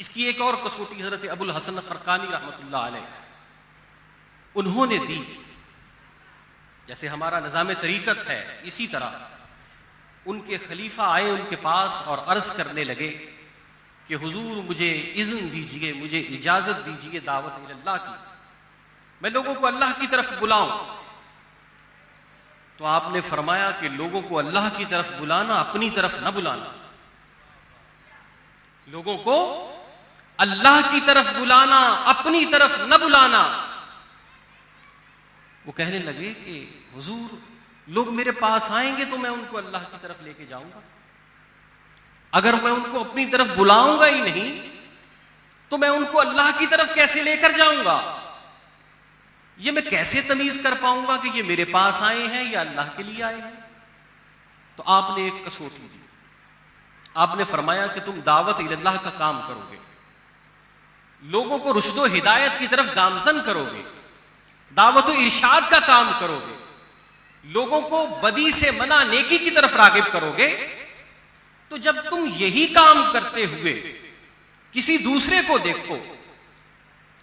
اس کی ایک اور کسوٹی حضرت ابو الحسن خرقانی رحمۃ اللہ علیہ انہوں نے دی. جیسے ہمارا نظام طریقت ہے، اسی طرح ان کے خلیفہ آئے ان کے پاس اور عرض کرنے لگے کہ حضور مجھے اذن دیجئے، مجھے اجازت دیجئے دعوت اللہ کی، میں لوگوں کو اللہ کی طرف بلاؤں. تو آپ نے فرمایا کہ لوگوں کو اللہ کی طرف بلانا، اپنی طرف نہ بلانا. لوگوں کو اللہ کی طرف بلانا، اپنی طرف نہ بلانا. وہ کہنے لگے کہ حضور لوگ میرے پاس آئیں گے تو میں ان کو اللہ کی طرف لے کے جاؤں گا، اگر میں ان کو اپنی طرف بلاؤں گا ہی نہیں تو میں ان کو اللہ کی طرف کیسے لے کر جاؤں گا؟ یہ میں کیسے تمیز کر پاؤں گا کہ یہ میرے پاس آئے ہیں یا اللہ کے لیے آئے ہیں؟ تو آپ نے ایک کسوٹی دی. آپ نے فرمایا کہ تم دعوت اللہ کا کام کرو گے، لوگوں کو رشد و ہدایت کی طرف گامزن کرو گے، دعوت و ارشاد کا کام کرو گے، لوگوں کو بدی سے منع نیکی کی طرف راغب کرو گے. تو جب تم یہی کام کرتے ہوئے کسی دوسرے کو دیکھو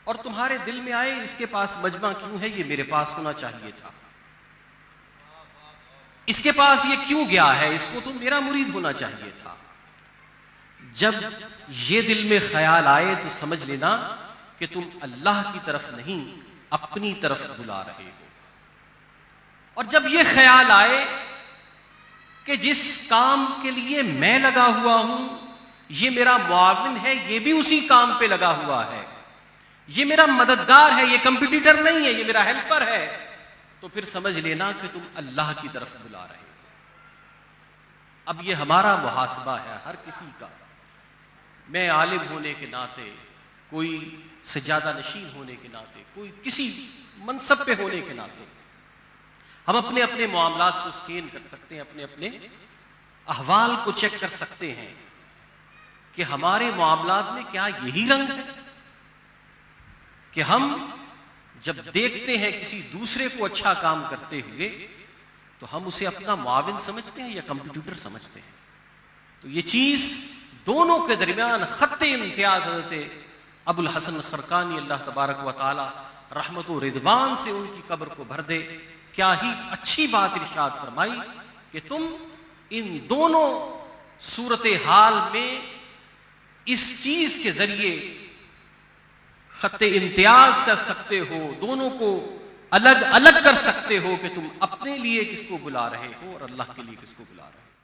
اور تمہارے دل میں آئے اس کے پاس مجمع کیوں ہے، یہ میرے پاس ہونا چاہیے تھا، اس کے پاس یہ کیوں گیا ہے، اس کو تو میرا مرید ہونا چاہیے تھا. جب یہ دل میں خیال آئے تو سمجھ لینا کہ تم اللہ کی طرف نہیں اپنی طرف بلا رہے ہو. اور جب یہ خیال آئے کہ جس کام کے لیے میں لگا ہوا ہوں یہ میرا معاون ہے، یہ بھی اسی کام پہ لگا ہوا ہے، یہ میرا مددگار ہے، یہ کمپٹیٹر نہیں ہے، یہ میرا ہیلپر ہے، تو پھر سمجھ لینا کہ تم اللہ کی طرف بلا رہے ہو. اب یہ ہمارا محاسبہ ہے ہر کسی کا. میں عالم ہونے کے ناطے، کوئی سجادہ نشین ہونے کے ناطے، کوئی کسی منصب پہ ہونے کے ناطے ہم اپنے اپنے معاملات کو سکین کر سکتے ہیں، اپنے اپنے احوال کو چیک کر سکتے ہیں کہ ہمارے معاملات میں کیا یہی رنگ ہے کہ ہم جب دیکھتے ہیں کسی دوسرے کو اچھا کام کرتے ہوئے تو ہم اسے اپنا معاون سمجھتے ہیں یا کمپٹیٹر سمجھتے ہیں. تو یہ چیز دونوں کے درمیان خط امتیاز حضرت ابو الحسن خرقانی اللہ تبارک و تعالی رحمت و رضوان سے ان کی قبر کو بھر دے. کیا ہی اچھی بات ارشاد فرمائی کہ تم ان دونوں صورتحال میں اس چیز کے ذریعے خط امتیاز کر سکتے ہو، دونوں کو الگ الگ کر سکتے ہو کہ تم اپنے لیے کس کو بلا رہے ہو اور اللہ کے لیے کس کو بلا رہے ہو.